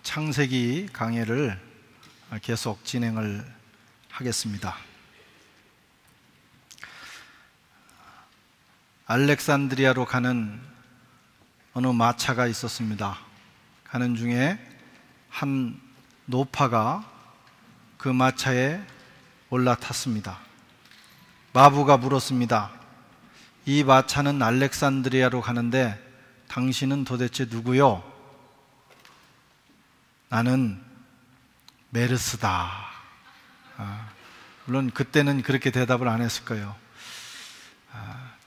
창세기 강해를 계속 진행을 하겠습니다. 알렉산드리아로 가는 어느 마차가 있었습니다. 가는 중에 한 노파가 그 마차에 올라탔습니다. 마부가 물었습니다. 이 마차는 알렉산드리아로 가는데 당신은 도대체 누구요? 나는 메르스다. 물론 그때는 그렇게 대답을 안 했을 거예요.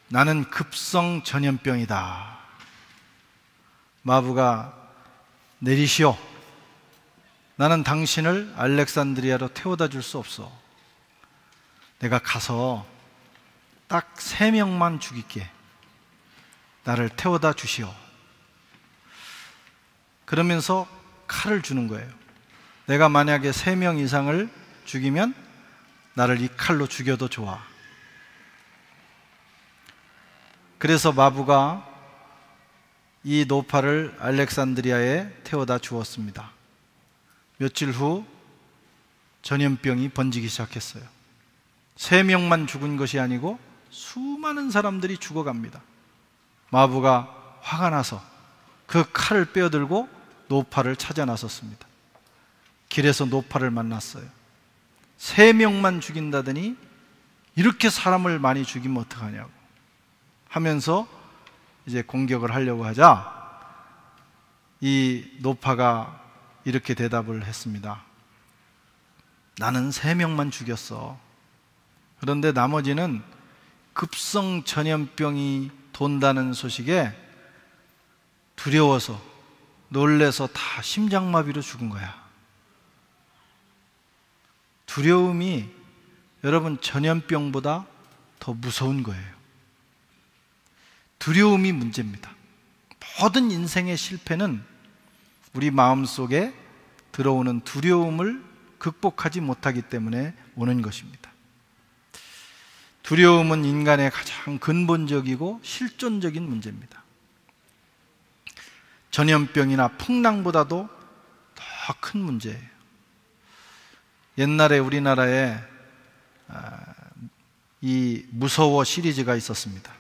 나는 급성 전염병이다. 마부가 내리시오. 나는 당신을 알렉산드리아로 태워다 줄 수 없어. 내가 가서 딱 3명만 죽일게. 나를 태워다 주시오. 그러면서 칼을 주는 거예요. 내가 만약에 3명 이상을 죽이면 나를 이 칼로 죽여도 좋아. 그래서 마부가 이 노파를 알렉산드리아에 태워다 주었습니다. 며칠 후 전염병이 번지기 시작했어요. 3명만 죽은 것이 아니고 수많은 사람들이 죽어갑니다. 마부가 화가 나서 그 칼을 빼어들고 노파를 찾아 나섰습니다. 길에서 노파를 만났어요. 3명만 죽인다더니 이렇게 사람을 많이 죽이면 어떡하냐고 하면서 이제 공격을 하려고 하자 이 노파가 이렇게 대답을 했습니다. 나는 3명만 죽였어. 그런데 나머지는 급성 전염병이 돈다는 소식에 두려워서 놀래서 다 심장마비로 죽은 거야. 두려움이 여러분 전염병보다 더 무서운 거예요. 두려움이 문제입니다. 모든 인생의 실패는 우리 마음속에 들어오는 두려움을 극복하지 못하기 때문에 오는 것입니다. 두려움은 인간의 가장 근본적이고 실존적인 문제입니다. 전염병이나 풍랑보다도 더 큰 문제예요. 옛날에 우리나라에 이 무서워 시리즈가 있었습니다.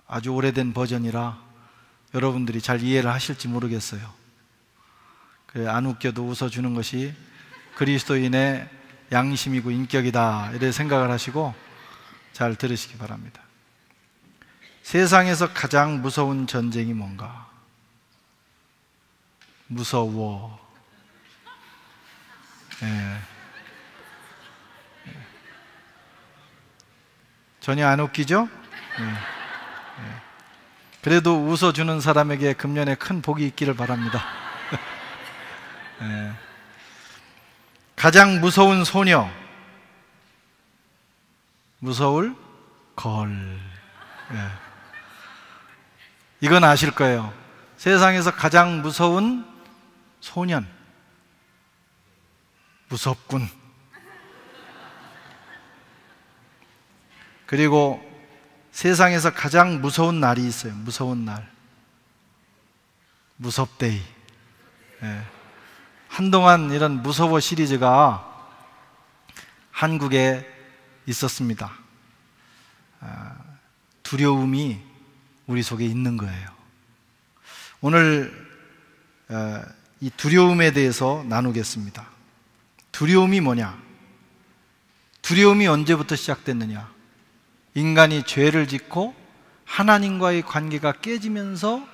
아주 오래된 버전이라 여러분들이 잘 이해를 하실지 모르겠어요. 안 웃겨도 웃어주는 것이 그리스도인의 양심이고 인격이다 이렇게 생각을 하시고 잘 들으시기 바랍니다. 세상에서 가장 무서운 전쟁이 뭔가? 무서워. 전혀 안 웃기죠? 그래도 웃어주는 사람에게 금년에 큰 복이 있기를 바랍니다. 가장 무서운 소녀, 무서울 걸. 이건 아실 거예요. 세상에서 가장 무서운 소년, 무섭군. 그리고 세상에서 가장 무서운 날이 있어요. 무서운 날, 무섭데이. 한동안 이런 무서워 시리즈가 한국에 있었습니다. 두려움이 우리 속에 있는 거예요. 오늘 이 두려움에 대해서 나누겠습니다. 두려움이 뭐냐? 두려움이 언제부터 시작됐느냐? 인간이 죄를 짓고 하나님과의 관계가 깨지면서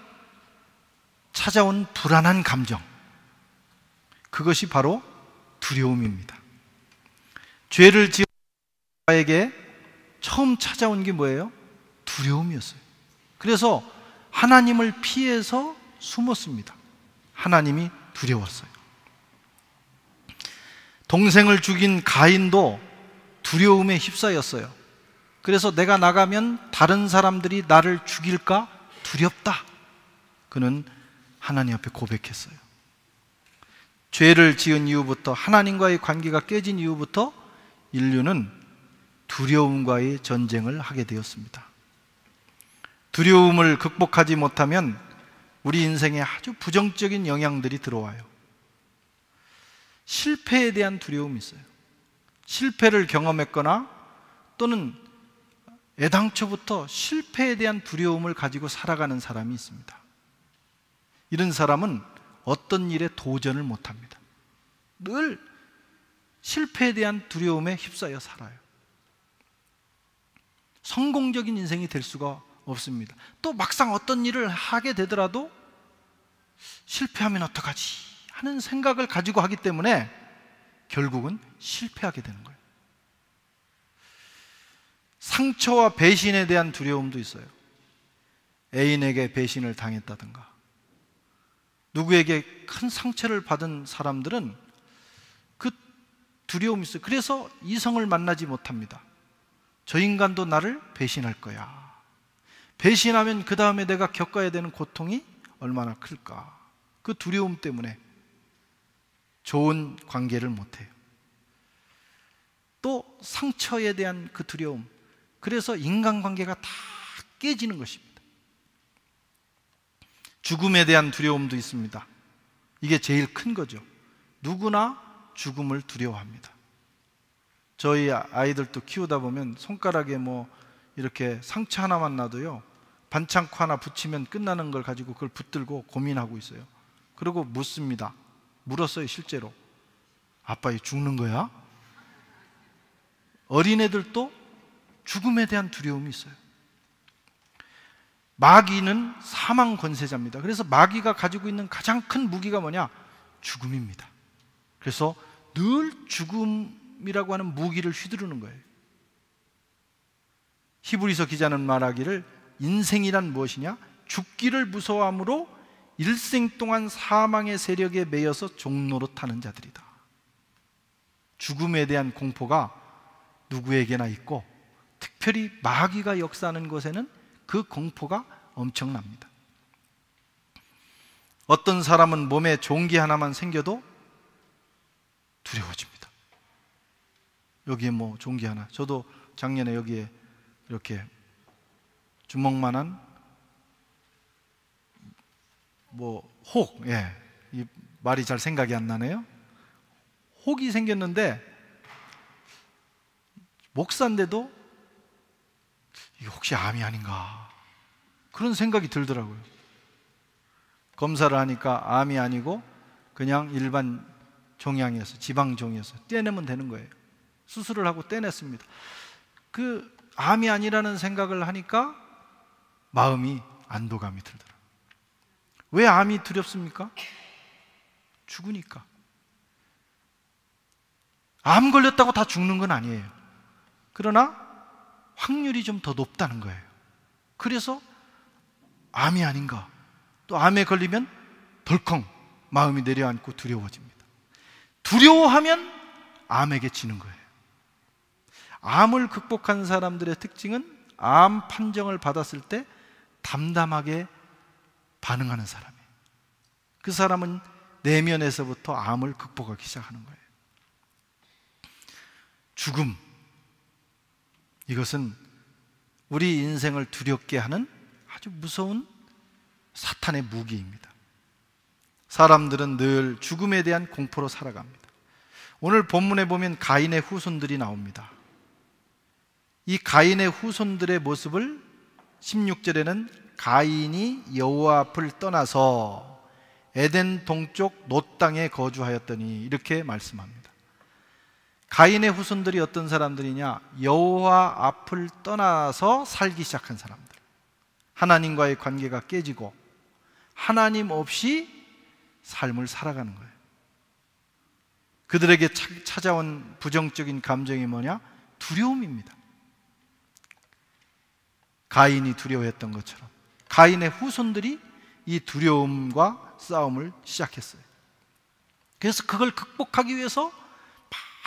찾아온 불안한 감정, 그것이 바로 두려움입니다. 죄를 지은 자에게 처음 찾아온 게 뭐예요? 두려움이었어요. 그래서 하나님을 피해서 숨었습니다. 하나님이 두려웠어요. 동생을 죽인 가인도 두려움에 휩싸였어요. 그래서 내가 나가면 다른 사람들이 나를 죽일까 두렵다. 그는 하나님 앞에 고백했어요. 죄를 지은 이후부터, 하나님과의 관계가 깨진 이후부터 인류는 두려움과의 전쟁을 하게 되었습니다. 두려움을 극복하지 못하면 우리 인생에 아주 부정적인 영향들이 들어와요. 실패에 대한 두려움이 있어요. 실패를 경험했거나 또는 애당초부터 실패에 대한 두려움을 가지고 살아가는 사람이 있습니다. 이런 사람은 어떤 일에 도전을 못합니다. 늘 실패에 대한 두려움에 휩싸여 살아요. 성공적인 인생이 될 수가 없습니다. 또 막상 어떤 일을 하게 되더라도 실패하면 어떡하지 하는 생각을 가지고 하기 때문에 결국은 실패하게 되는 거예요. 상처와 배신에 대한 두려움도 있어요. 애인에게 배신을 당했다든가 누구에게 큰 상처를 받은 사람들은 그 두려움이 있어요. 그래서 이성을 만나지 못합니다. 저 인간도 나를 배신할 거야. 배신하면 그 다음에 내가 겪어야 되는 고통이 얼마나 클까. 그 두려움 때문에 좋은 관계를 못해요. 또 상처에 대한 그 두려움, 그래서 인간관계가 다 깨지는 것입니다. 죽음에 대한 두려움도 있습니다. 이게 제일 큰 거죠. 누구나 죽음을 두려워합니다. 저희 아이들도 키우다 보면 손가락에 뭐 이렇게 상처 하나만 놔도요, 반창고 하나 붙이면 끝나는 걸 가지고 그걸 붙들고 고민하고 있어요. 그리고 묻습니다. 물었어요, 실제로. 아빠, 이 죽는 거야? 어린애들도 죽음에 대한 두려움이 있어요. 마귀는 사망 권세자입니다. 그래서 마귀가 가지고 있는 가장 큰 무기가 뭐냐? 죽음입니다. 그래서 늘 죽음이라고 하는 무기를 휘두르는 거예요. 히브리서 기자는 말하기를 인생이란 무엇이냐? 죽기를 무서워함으로 일생 동안 사망의 세력에 매여서 종노릇하는 자들이다. 죽음에 대한 공포가 누구에게나 있고 특별히 마귀가 역사하는 곳에는 그 공포가 엄청납니다. 어떤 사람은 몸에 종기 하나만 생겨도 두려워집니다. 여기에 뭐 종기 하나, 저도 작년에 여기에 이렇게 주먹만한 혹, 이 말이 잘 생각이 안 나네요. 혹이 생겼는데 목사인데도 이게 혹시 암이 아닌가 그런 생각이 들더라고요. 검사를 하니까 암이 아니고 그냥 일반 종양이어서, 지방종이어서 떼내면 되는 거예요. 수술을 하고 떼냈습니다. 그 암이 아니라는 생각을 하니까 마음이 안도감이 들더라고요. 왜 암이 두렵습니까? 죽으니까. 암 걸렸다고 다 죽는 건 아니에요. 그러나 확률이 좀 더 높다는 거예요. 그래서 암이 아닌가. 또 암에 걸리면 덜컹 마음이 내려앉고 두려워집니다. 두려워하면 암에게 지는 거예요. 암을 극복한 사람들의 특징은 암 판정을 받았을 때 담담하게 반응하는 사람이에요. 그 사람은 내면에서부터 암을 극복하기 시작하는 거예요. 죽음, 이것은 우리 인생을 두렵게 하는 아주 무서운 사탄의 무기입니다. 사람들은 늘 죽음에 대한 공포로 살아갑니다. 오늘 본문에 보면 가인의 후손들이 나옵니다. 이 가인의 후손들의 모습을 16절에는 가인이 여호와 앞을 떠나서 에덴 동쪽 놋 땅에 거주하였더니 이렇게 말씀합니다. 가인의 후손들이 어떤 사람들이냐? 여호와 앞을 떠나서 살기 시작한 사람들. 하나님과의 관계가 깨지고 하나님 없이 삶을 살아가는 거예요. 그들에게 찾아온 부정적인 감정이 뭐냐? 두려움입니다. 가인이 두려워했던 것처럼 가인의 후손들이 이 두려움과 싸움을 시작했어요. 그래서 그걸 극복하기 위해서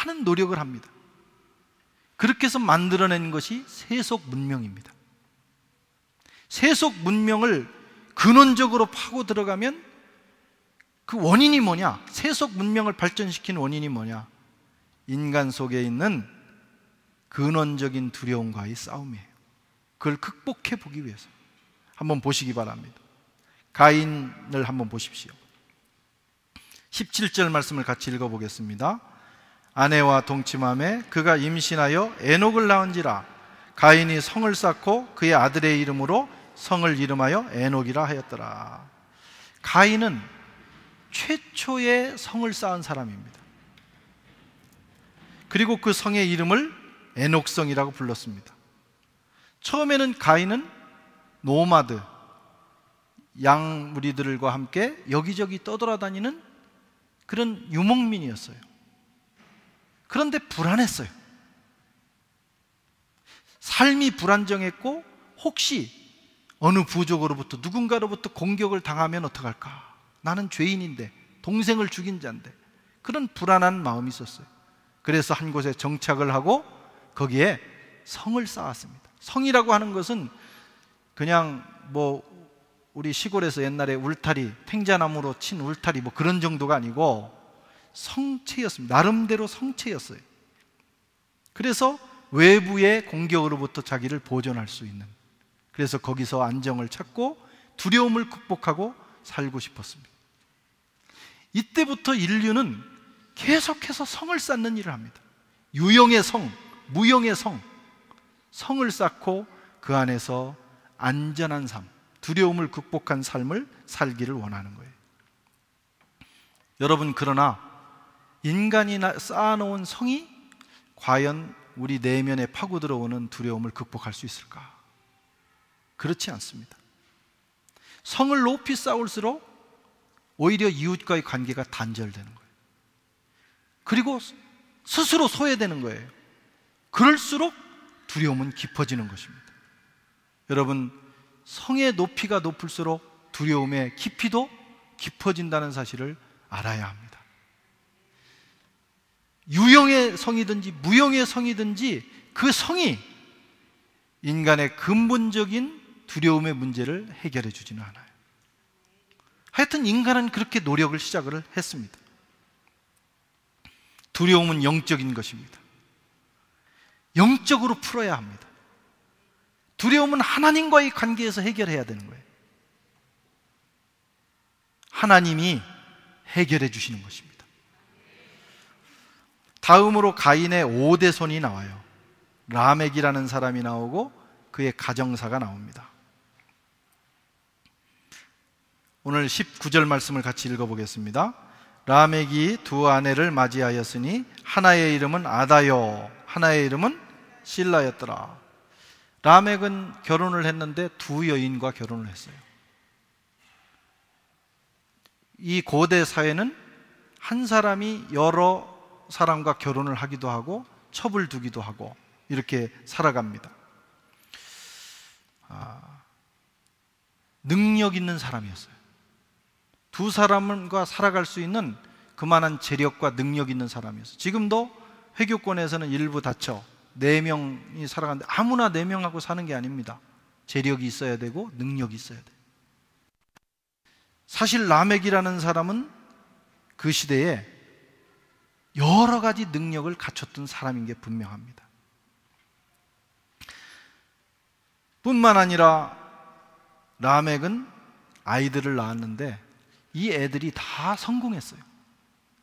많은 노력을 합니다. 그렇게 해서 만들어낸 것이 세속 문명입니다. 세속 문명을 근원적으로 파고 들어가면 그 원인이 뭐냐? 세속 문명을 발전시킨 원인이 뭐냐? 인간 속에 있는 근원적인 두려움과의 싸움이에요. 그걸 극복해 보기 위해서 한번 보시기 바랍니다. 가인을 한번 보십시오. 17절 말씀을 같이 읽어보겠습니다. 아내와 동침함에 그가 임신하여 에녹을 낳은지라. 가인이 성을 쌓고 그의 아들의 이름으로 성을 이름하여 에녹이라 하였더라. 가인은 최초의 성을 쌓은 사람입니다. 그리고 그 성의 이름을 에녹성이라고 불렀습니다. 처음에는 가인은 노마드, 양무리들과 함께 여기저기 떠돌아다니는 그런 유목민이었어요. 그런데 불안했어요. 삶이 불안정했고, 혹시 어느 부족으로부터, 누군가로부터 공격을 당하면 어떡할까? 나는 죄인인데, 동생을 죽인 자인데, 그런 불안한 마음이 있었어요. 그래서 한 곳에 정착을 하고 거기에 성을 쌓았습니다. 성이라고 하는 것은 그냥 우리 시골에서 옛날에 울타리, 탱자나무로 친 울타리 그런 정도가 아니고 성체였습니다. 나름대로 성체였어요. 그래서 외부의 공격으로부터 자기를 보존할 수 있는, 그래서 거기서 안정을 찾고 두려움을 극복하고 살고 싶었습니다. 이때부터 인류는 계속해서 성을 쌓는 일을 합니다. 유형의 성, 무형의 성, 성을 쌓고 그 안에서 안전한 삶, 두려움을 극복한 삶을 살기를 원하는 거예요. 여러분, 그러나 인간이 쌓아놓은 성이 과연 우리 내면에 파고 들어오는 두려움을 극복할 수 있을까? 그렇지 않습니다. 성을 높이 쌓을수록 오히려 이웃과의 관계가 단절되는 거예요. 그리고 스스로 소외되는 거예요. 그럴수록 두려움은 깊어지는 것입니다. 여러분, 성의 높이가 높을수록 두려움의 깊이도 깊어진다는 사실을 알아야 합니다. 유형의 성이든지 무형의 성이든지 그 성이 인간의 근본적인 두려움의 문제를 해결해 주지는 않아요. 하여튼 인간은 그렇게 노력을 시작을 했습니다. 두려움은 영적인 것입니다. 영적으로 풀어야 합니다. 두려움은 하나님과의 관계에서 해결해야 되는 거예요. 하나님이 해결해 주시는 것입니다. 다음으로 가인의 5대 손이 나와요. 라멕이라는 사람이 나오고 그의 가정사가 나옵니다. 오늘 19절 말씀을 같이 읽어보겠습니다. 라멕이 두 아내를 맞이하였으니 하나의 이름은 아다요, 하나의 이름은 실라였더라. 라멕은 결혼을 했는데 두 여인과 결혼을 했어요. 이 고대 사회는 한 사람이 여러 사람과 결혼을 하기도 하고 첩을 두기도 하고 이렇게 살아갑니다. 능력 있는 사람이었어요. 두 사람과 살아갈 수 있는 그만한 재력과 능력 있는 사람이었어요. 지금도 회교권에서는 일부 다쳐 4명이 살아가는데 아무나 4명하고 사는 게 아닙니다. 재력이 있어야 되고 능력이 있어야 돼요. 사실 라멕이라는 사람은 그 시대에 여러 가지 능력을 갖췄던 사람인 게 분명합니다. 뿐만 아니라 라멕은 아이들을 낳았는데 이 애들이 다 성공했어요.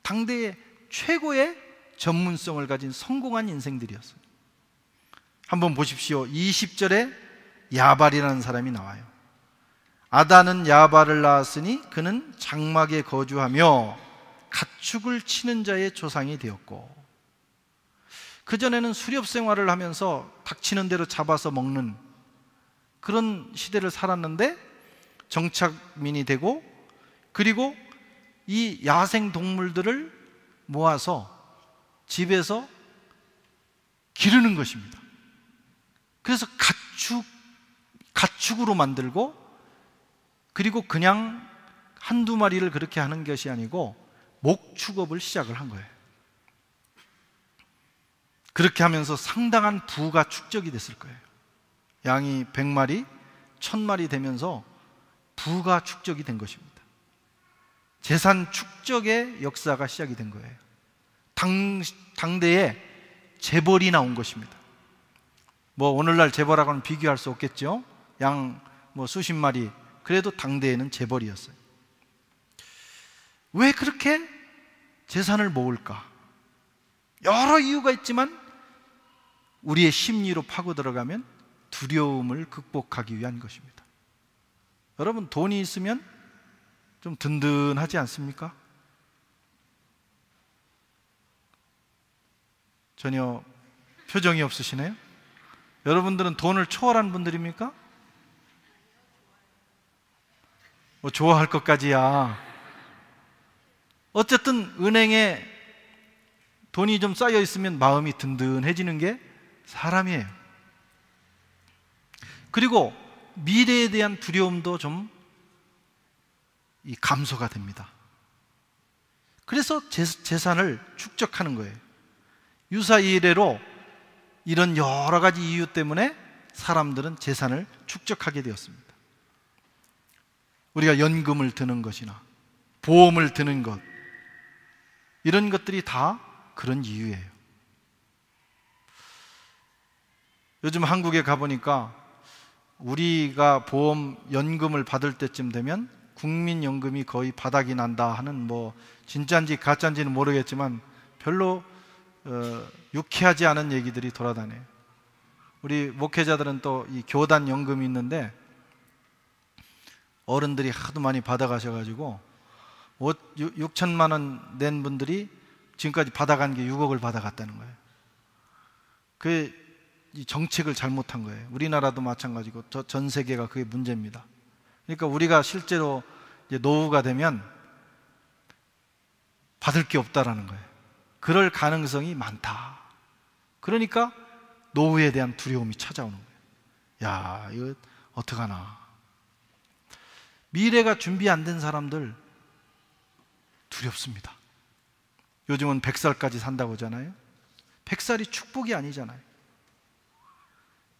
당대의 최고의 전문성을 가진 성공한 인생들이었어요. 한번 보십시오. 20절에 야발이라는 사람이 나와요. 아다는 야발을 낳았으니 그는 장막에 거주하며 가축을 치는 자의 조상이 되었고, 그전에는 수렵 생활을 하면서 닥치는 대로 잡아서 먹는 그런 시대를 살았는데 정착민이 되고, 그리고 이 야생 동물들을 모아서 집에서 기르는 것입니다. 그래서 가축으로 만들고, 그리고 그냥 한두 마리를 그렇게 하는 것이 아니고 목축업을 시작을 한 거예요. 그렇게 하면서 상당한 부가 축적이 됐을 거예요. 양이 100마리, 1000마리 되면서 부가 축적이 된 것입니다. 재산 축적의 역사가 시작이 된 거예요. 당대에 재벌이 나온 것입니다. 오늘날 재벌하고는 비교할 수 없겠죠. 양 수십 마리 그래도 당대에는 재벌이었어요. 왜 그렇게 재산을 모을까? 여러 이유가 있지만 우리의 심리로 파고 들어가면 두려움을 극복하기 위한 것입니다. 여러분, 돈이 있으면 좀 든든하지 않습니까? 전혀 표정이 없으시네요. 여러분들은 돈을 초월한 분들입니까? 뭐 좋아할 것까지야. 어쨌든 은행에 돈이 좀 쌓여 있으면 마음이 든든해지는 게 사람이에요. 그리고 미래에 대한 두려움도 좀 감소가 됩니다. 그래서 재산을 축적하는 거예요. 유사이래로 이런 여러 가지 이유 때문에 사람들은 재산을 축적하게 되었습니다. 우리가 연금을 드는 것이나 보험을 드는 것, 이런 것들이 다 그런 이유예요. 요즘 한국에 가보니까 우리가 보험, 연금을 받을 때쯤 되면 국민연금이 거의 바닥이 난다 하는, 뭐 진짜인지 가짜인지는 모르겠지만 별로 유쾌하지 않은 얘기들이 돌아다녀요. 우리 목회자들은 또 이 교단 연금이 있는데 어른들이 하도 많이 받아가셔가지고 6천만 원 낸 분들이 지금까지 받아간 게 6억을 받아갔다는 거예요. 이 정책을 잘못한 거예요. 우리나라도 마찬가지고 전 세계가 그게 문제입니다. 그러니까 우리가 실제로 이제 노후가 되면 받을 게 없다라는 거예요. 그럴 가능성이 많다. 그러니까 노후에 대한 두려움이 찾아오는 거예요. 야, 이거 어떡하나. 미래가 준비 안 된 사람들 두렵습니다. 요즘은 100살까지 산다고 하잖아요. 100살이 축복이 아니잖아요.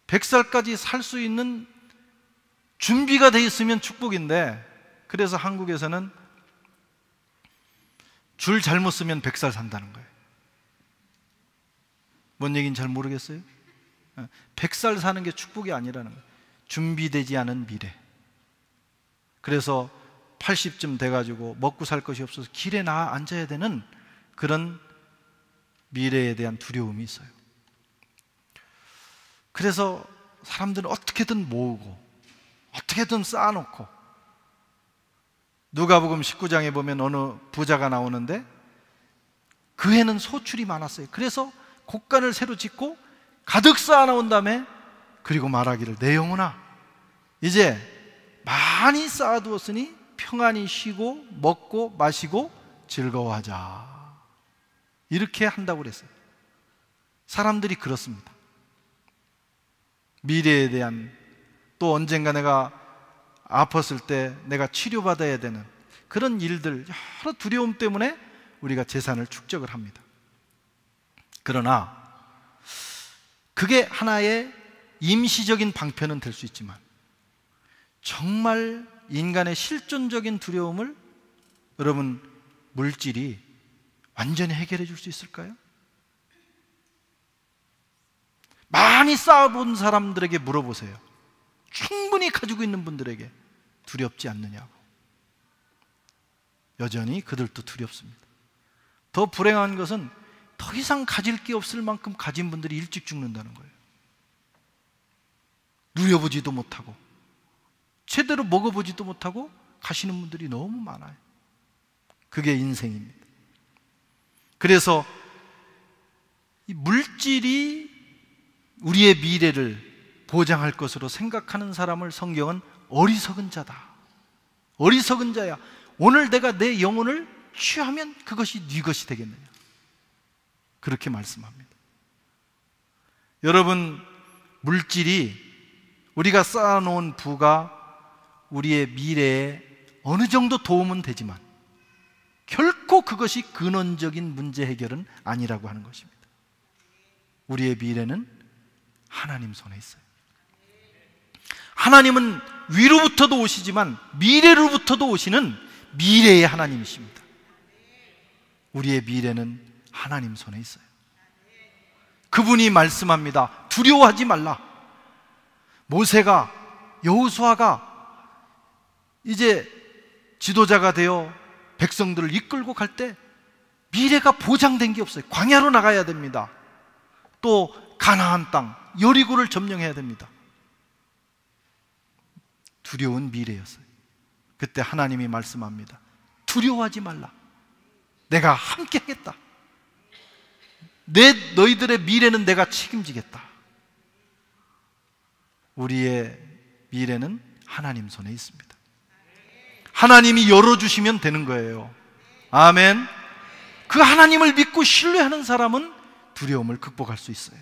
100살까지 살 수 있는 준비가 돼 있으면 축복인데, 그래서 한국에서는 줄 잘못 쓰면 100살 산다는 거예요. 뭔 얘기인지 잘 모르겠어요? 100살 사는 게 축복이 아니라는 거예요. 준비되지 않은 미래. 그래서 80쯤 돼가지고 먹고 살 것이 없어서 길에 앉아야 되는 그런 미래에 대한 두려움이 있어요. 그래서 사람들은 어떻게든 모으고 어떻게든 쌓아놓고, 누가복음 19장에 보면 어느 부자가 나오는데 그 해는 소출이 많았어요. 그래서 곡간을 새로 짓고 가득 쌓아놓은 다음에 그리고 말하기를, 내 영혼아, 이제 많이 쌓아두었으니 평안히 쉬고 먹고 마시고 즐거워하자. 이렇게 한다고 그랬어요. 사람들이 그렇습니다. 미래에 대한, 또 언젠가 내가 아팠을 때 내가 치료받아야 되는 그런 일들, 여러 두려움 때문에 우리가 재산을 축적을 합니다. 그러나 그게 하나의 임시적인 방편은 될 수 있지만 정말 인간의 실존적인 두려움을 여러분, 물질이 완전히 해결해 줄 수 있을까요? 많이 쌓아본 사람들에게 물어보세요. 충분히 가지고 있는 분들에게 두렵지 않느냐고. 여전히 그들도 두렵습니다. 더 불행한 것은 더 이상 가질 게 없을 만큼 가진 분들이 일찍 죽는다는 거예요. 누려보지도 못하고 제대로 먹어보지도 못하고 가시는 분들이 너무 많아요. 그게 인생입니다. 그래서 이 물질이 우리의 미래를 보장할 것으로 생각하는 사람을 성경은 어리석은 자다, 어리석은 자야, 오늘 내가 내 영혼을 취하면 그것이 네 것이 되겠느냐, 그렇게 말씀합니다. 여러분, 물질이, 우리가 쌓아놓은 부가 우리의 미래에 어느 정도 도움은 되지만 결코 그것이 근원적인 문제 해결은 아니라고 하는 것입니다. 우리의 미래는 하나님 손에 있어요. 하나님은 위로부터도 오시지만 미래로부터도 오시는 미래의 하나님이십니다. 우리의 미래는 하나님 손에 있어요. 그분이 말씀합니다. 두려워하지 말라. 모세가, 여호수아가 이제 지도자가 되어 백성들을 이끌고 갈 때 미래가 보장된 게 없어요. 광야로 나가야 됩니다. 또 가나안 땅 여리고를 점령해야 됩니다. 두려운 미래였어요. 그때 하나님이 말씀합니다. 두려워하지 말라. 내가 함께 하겠다. 너희들의 미래는 내가 책임지겠다. 우리의 미래는 하나님 손에 있습니다. 하나님이 열어주시면 되는 거예요. 아멘. 그 하나님을 믿고 신뢰하는 사람은 두려움을 극복할 수 있어요.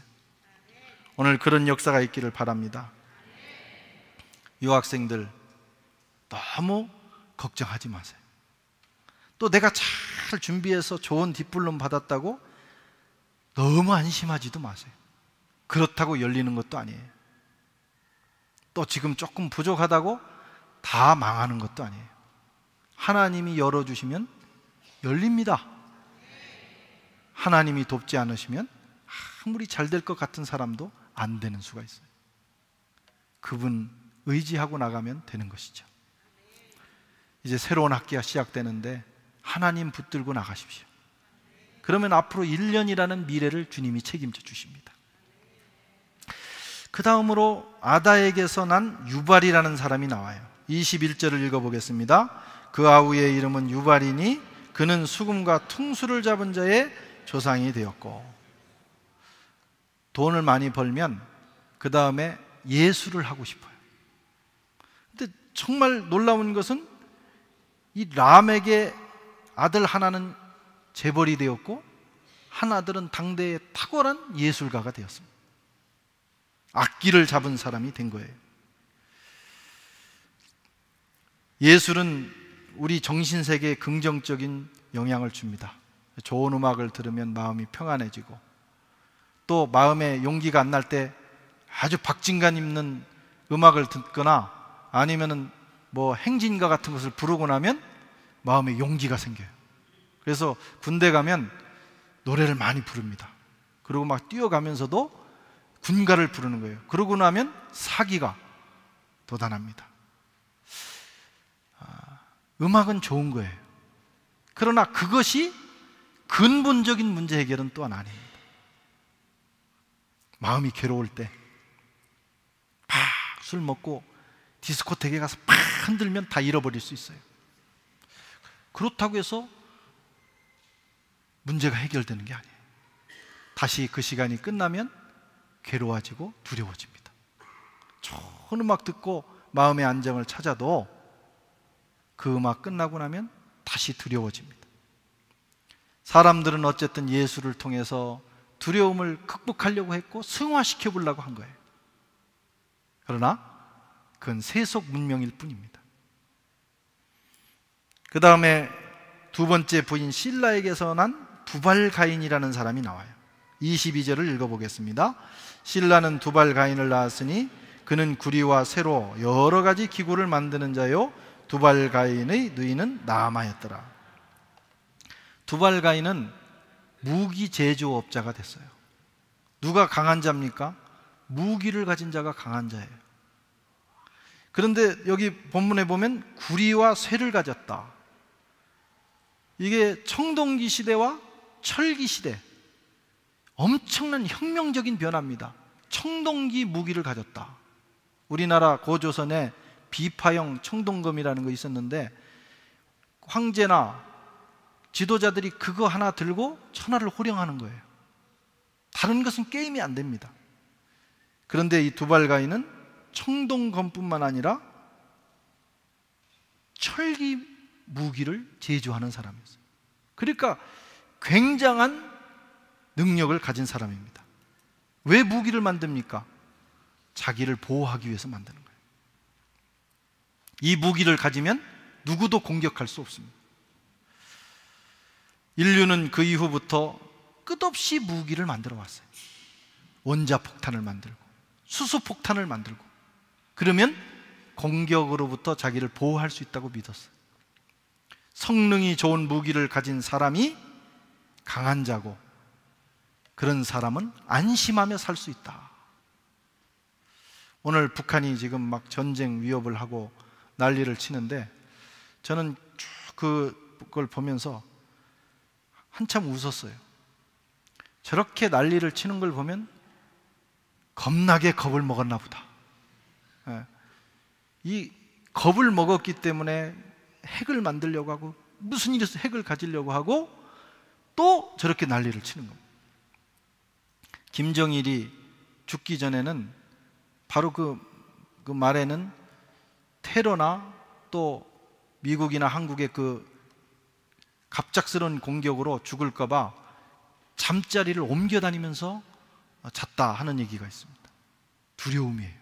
오늘 그런 역사가 있기를 바랍니다. 유학생들 너무 걱정하지 마세요. 또 내가 잘 준비해서 좋은 디플롬 받았다고 너무 안심하지도 마세요. 그렇다고 열리는 것도 아니에요. 또 지금 조금 부족하다고 다 망하는 것도 아니에요. 하나님이 열어주시면 열립니다. 하나님이 돕지 않으시면 아무리 잘 될 것 같은 사람도 안 되는 수가 있어요. 그분 의지하고 나가면 되는 것이죠. 이제 새로운 학기가 시작되는데 하나님 붙들고 나가십시오. 그러면 앞으로 1년이라는 미래를 주님이 책임져 주십니다. 그 다음으로 아다에게서 난 유발이라는 사람이 나와요. 21절을 읽어보겠습니다. 그 아우의 이름은 유발이니 그는 수금과 퉁수를 잡은 자의 조상이 되었고. 돈을 많이 벌면 그 다음에 예술을 하고 싶어요. 근데 정말 놀라운 것은 이 람에게 아들 하나는 재벌이 되었고 한 아들은 당대의 탁월한 예술가가 되었습니다. 악기를 잡은 사람이 된 거예요. 예술은 우리 정신세계에 긍정적인 영향을 줍니다. 좋은 음악을 들으면 마음이 평안해지고, 또 마음에 용기가 안 날 때 아주 박진감 있는 음악을 듣거나 아니면은 뭐 행진가 같은 것을 부르고 나면 마음에 용기가 생겨요. 그래서 군대 가면 노래를 많이 부릅니다. 그리고 막 뛰어가면서도 군가를 부르는 거예요. 그러고 나면 사기가 돋아납니다. 음악은 좋은 거예요. 그러나 그것이 근본적인 문제 해결은 또한 아닙니다. 마음이 괴로울 때 팍 술 먹고 디스코텍에 가서 팍 흔들면 다 잃어버릴 수 있어요. 그렇다고 해서 문제가 해결되는 게 아니에요. 다시 그 시간이 끝나면 괴로워지고 두려워집니다. 좋은 음악 듣고 마음의 안정을 찾아도 그 음악 끝나고 나면 다시 두려워집니다. 사람들은 어쨌든 예술을 통해서 두려움을 극복하려고 했고 승화시켜 보려고 한 거예요. 그러나 그건 세속 문명일 뿐입니다. 그 다음에 두 번째 부인 실라에게서 난 두발가인이라는 사람이 나와요. 22절을 읽어보겠습니다. 실라는 두발가인을 낳았으니 그는 구리와 쇠로 여러 가지 기구를 만드는 자요 두발가인의 누이는 나아마였더라. 두발가인은 무기 제조업자가 됐어요. 누가 강한 자입니까? 무기를 가진 자가 강한 자예요. 그런데 여기 본문에 보면 구리와 쇠를 가졌다. 이게 청동기 시대와 철기 시대, 엄청난 혁명적인 변화입니다. 청동기 무기를 가졌다. 우리나라 고조선에 비파형 청동검이라는 거 있었는데 황제나 지도자들이 그거 하나 들고 천하를 호령하는 거예요. 다른 것은 게임이 안 됩니다. 그런데 이 두발가인은 청동검뿐만 아니라 철기 무기를 제조하는 사람이었어요. 그러니까 굉장한 능력을 가진 사람입니다. 왜 무기를 만듭니까? 자기를 보호하기 위해서 만드는 거예요. 이 무기를 가지면 누구도 공격할 수 없습니다. 인류는 그 이후부터 끝없이 무기를 만들어 왔어요. 원자폭탄을 만들고 수소폭탄을 만들고, 그러면 공격으로부터 자기를 보호할 수 있다고 믿었어요. 성능이 좋은 무기를 가진 사람이 강한 자고, 그런 사람은 안심하며 살 수 있다. 오늘 북한이 지금 막 전쟁 위협을 하고 난리를 치는데 저는 쭉 그걸 보면서 한참 웃었어요. 저렇게 난리를 치는 걸 보면 겁나게 겁을 먹었나 보다. 이 겁을 먹었기 때문에 핵을 만들려고 하고 무슨 일이 있어 핵을 가지려고 하고 또 저렇게 난리를 치는 겁니다. 김정일이 죽기 전에는 바로 그 말에는 테러나 또 미국이나 한국의 그 갑작스러운 공격으로 죽을까봐 잠자리를 옮겨 다니면서 잤다 하는 얘기가 있습니다. 두려움이에요.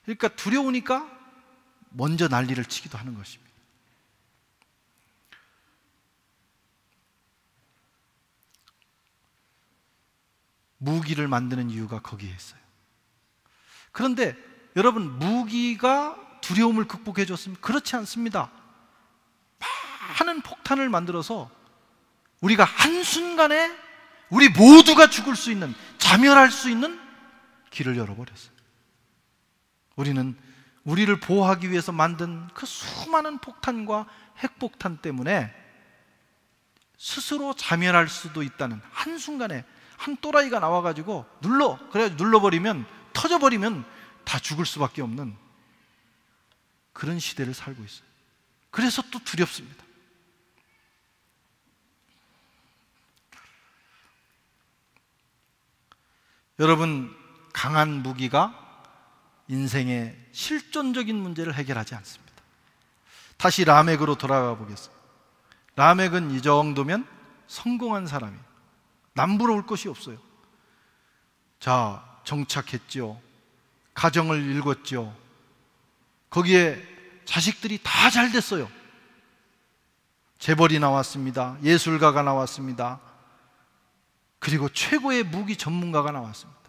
그러니까 두려우니까 먼저 난리를 치기도 하는 것입니다. 무기를 만드는 이유가 거기에 있어요. 그런데 여러분, 무기가 두려움을 극복해 줬습니까? 그렇지 않습니다. 많은 폭탄을 만들어서 우리가 한순간에 우리 모두가 죽을 수 있는, 자멸할 수 있는 길을 열어버렸어요. 우리는 우리를 보호하기 위해서 만든 그 수많은 폭탄과 핵폭탄 때문에 스스로 자멸할 수도 있다는, 한순간에 한 또라이가 나와가지고 그래가지고 눌러버리면, 터져버리면 다 죽을 수밖에 없는 그런 시대를 살고 있어요. 그래서 또 두렵습니다. 여러분, 강한 무기가 인생의 실존적인 문제를 해결하지 않습니다. 다시 라멕으로 돌아가 보겠습니다. 라멕은 이 정도면 성공한 사람이에요. 남부러울 것이 없어요. 자, 정착했죠. 가정을 일궜죠. 거기에 자식들이 다 잘 됐어요. 재벌이 나왔습니다. 예술가가 나왔습니다. 그리고 최고의 무기 전문가가 나왔습니다.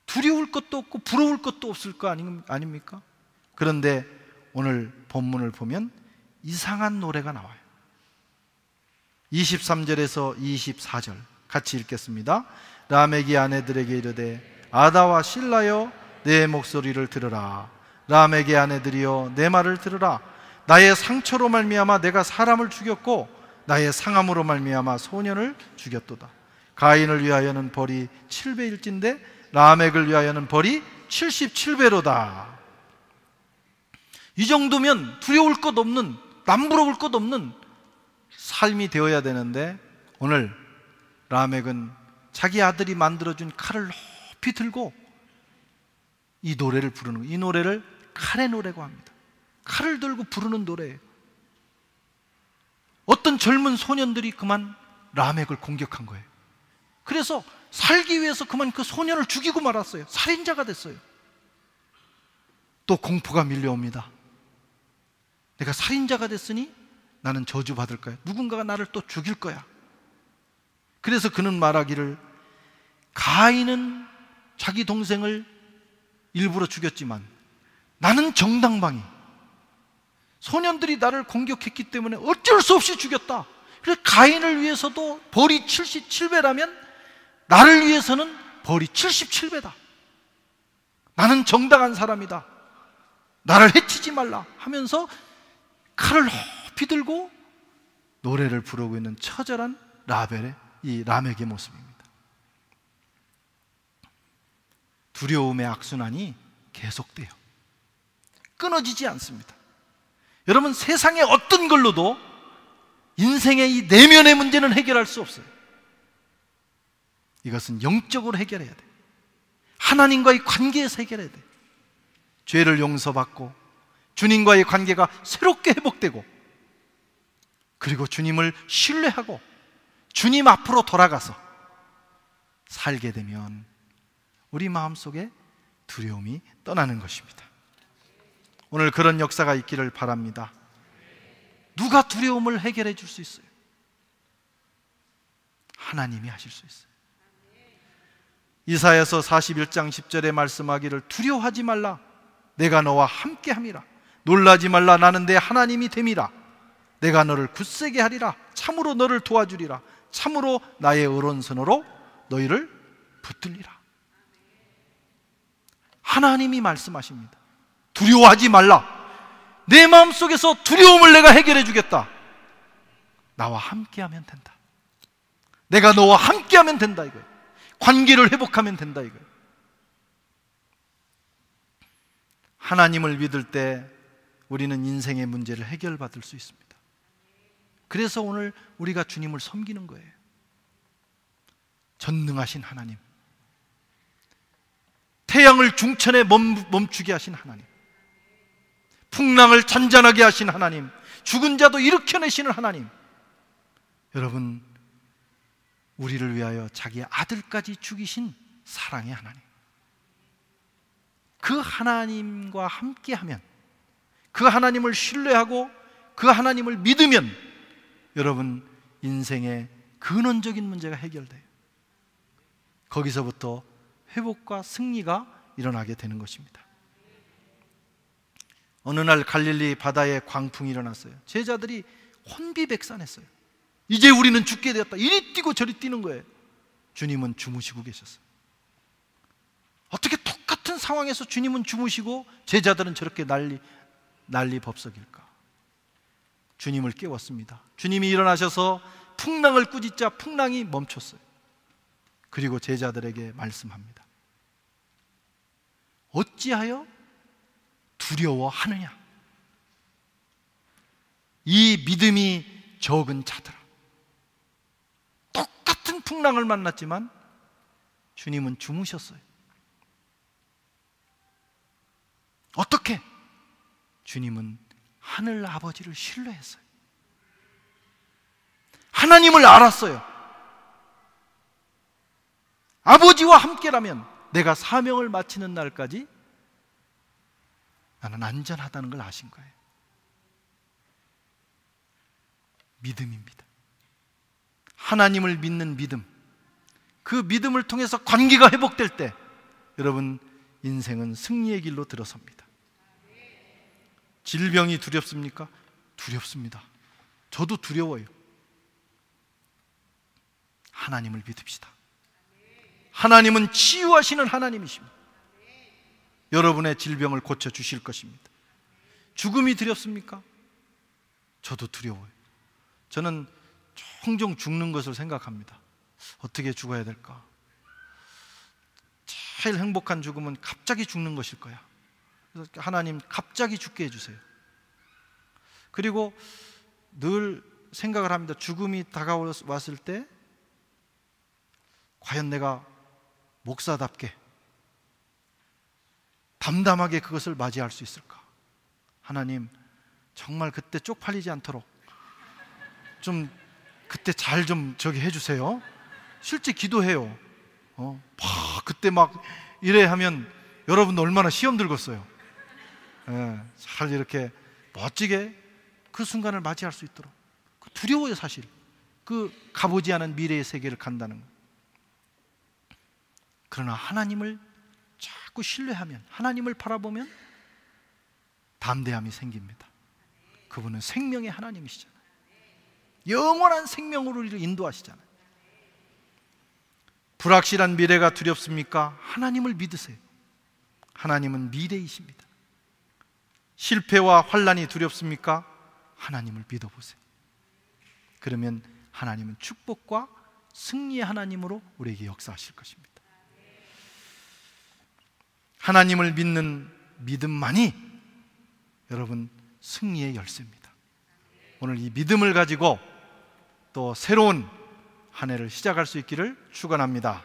두려울 것도 없고 부러울 것도 없을 거 아닙니까? 그런데 오늘 본문을 보면 이상한 노래가 나와요. 23절에서 24절 같이 읽겠습니다. 라멕이 아내들에게 이르되 아다와 실라여 내 목소리를 들으라. 라멕의 아내들이여 내 말을 들으라. 나의 상처로 말미암아 내가 사람을 죽였고 나의 상함으로 말미암아 소년을 죽였도다. 가인을 위하여는 벌이 7배일진데 라멕을 위하여는 벌이 77배로다. 이 정도면 두려울 것 없는, 남부러울 것 없는 삶이 되어야 되는데 오늘 라멕은 자기 아들이 만들어준 칼을 높이 들고 이 노래를 부르는 거예요. 이 노래를 칼의 노래고 합니다. 칼을 들고 부르는 노래예요. 어떤 젊은 소년들이 그만 라멕을 공격한 거예요. 그래서 살기 위해서 그만 그 소년을 죽이고 말았어요. 살인자가 됐어요. 또 공포가 밀려옵니다. 내가 살인자가 됐으니 나는 저주받을 거야. 누군가가 나를 또 죽일 거야. 그래서 그는 말하기를, 가인은 자기 동생을 일부러 죽였지만 나는 정당방위, 소년들이 나를 공격했기 때문에 어쩔 수 없이 죽였다. 그래서 가인을 위해서도 벌이 77배라면 나를 위해서는 벌이 77배다. 나는 정당한 사람이다. 나를 해치지 말라 하면서 칼을 높이 들고 노래를 부르고 있는 처절한 이 라멕의 모습입니다. 두려움의 악순환이 계속돼요. 끊어지지 않습니다. 여러분, 세상의 어떤 걸로도 인생의 이 내면의 문제는 해결할 수 없어요. 이것은 영적으로 해결해야 돼. 하나님과의 관계에서 해결해야 돼. 죄를 용서받고 주님과의 관계가 새롭게 회복되고, 그리고 주님을 신뢰하고 주님 앞으로 돌아가서 살게 되면 우리 마음속에 두려움이 떠나는 것입니다. 오늘 그런 역사가 있기를 바랍니다. 누가 두려움을 해결해 줄 수 있어요? 하나님이 하실 수 있어요. 이사야서 41장 10절에 말씀하기를, 두려워하지 말라, 내가 너와 함께함이라. 놀라지 말라, 나는 내 하나님이 됨이라. 내가 너를 굳세게 하리라. 참으로 너를 도와주리라. 참으로 나의 오른손으로 너희를 붙들리라. 하나님이 말씀하십니다. 두려워하지 말라. 내 마음속에서 두려움을 내가 해결해 주겠다. 나와 함께하면 된다. 내가 너와 함께하면 된다 이거예요. 관계를 회복하면 된다 이거예요. 하나님을 믿을 때 우리는 인생의 문제를 해결받을 수 있습니다. 그래서 오늘 우리가 주님을 섬기는 거예요. 전능하신 하나님, 태양을 중천에 멈추게 하신 하나님, 풍랑을 잔잔하게 하신 하나님, 죽은 자도 일으켜내시는 하나님, 여러분, 우리를 위하여 자기의 아들까지 죽이신 사랑의 하나님, 그 하나님과 함께하면, 그 하나님을 신뢰하고 그 하나님을 믿으면 여러분 인생의 근원적인 문제가 해결돼요. 거기서부터 회복과 승리가 일어나게 되는 것입니다. 어느 날 갈릴리 바다에 광풍이 일어났어요. 제자들이 혼비백산했어요. 이제 우리는 죽게 되었다. 이리 뛰고 저리 뛰는 거예요. 주님은 주무시고 계셨어요. 어떻게 똑같은 상황에서 주님은 주무시고 제자들은 저렇게 난리 법석일까? 주님을 깨웠습니다. 주님이 일어나셔서 풍랑을 꾸짖자 풍랑이 멈췄어요. 그리고 제자들에게 말씀합니다. 어찌하여 두려워하느냐? 이 믿음이 적은 자들아. 똑같은 풍랑을 만났지만 주님은 주무셨어요. 어떻게? 주님은 하늘 아버지를 신뢰했어요. 하나님을 알았어요. 아버지와 함께라면 내가 사명을 마치는 날까지 나는 안전하다는 걸 아신 거예요. 믿음입니다. 하나님을 믿는 믿음, 그 믿음을 통해서 관계가 회복될 때 여러분 인생은 승리의 길로 들어섭니다. 질병이 두렵습니까? 두렵습니다. 저도 두려워요. 하나님을 믿읍시다. 하나님은 치유하시는 하나님이십니다. 여러분의 질병을 고쳐주실 것입니다. 죽음이 두렵습니까? 저도 두려워요. 저는 종종 죽는 것을 생각합니다. 어떻게 죽어야 될까? 제일 행복한 죽음은 갑자기 죽는 것일 거야. 그래서 하나님 갑자기 죽게 해주세요. 그리고 늘 생각을 합니다. 죽음이 다가왔을 때 과연 내가 목사답게 담담하게 그것을 맞이할 수 있을까? 하나님 정말 그때 쪽팔리지 않도록 좀 그때 잘 좀 저기 해주세요. 실제 기도해요. 그때 막 이래 하면 여러분 얼마나 시험 들겠어요. 잘 이렇게 멋지게 그 순간을 맞이할 수 있도록. 두려워요 사실. 그 가보지 않은 미래의 세계를 간다는 거. 그러나 하나님을 자꾸 신뢰하면, 하나님을 바라보면 담대함이 생깁니다. 그분은 생명의 하나님이시잖아요. 영원한 생명으로 우리를 인도하시잖아요. 불확실한 미래가 두렵습니까? 하나님을 믿으세요. 하나님은 미래이십니다. 실패와 환난이 두렵습니까? 하나님을 믿어보세요. 그러면 하나님은 축복과 승리의 하나님으로 우리에게 역사하실 것입니다. 하나님을 믿는 믿음만이 여러분 승리의 열쇠입니다. 오늘 이 믿음을 가지고 또 새로운 한 해를 시작할 수 있기를 축원합니다.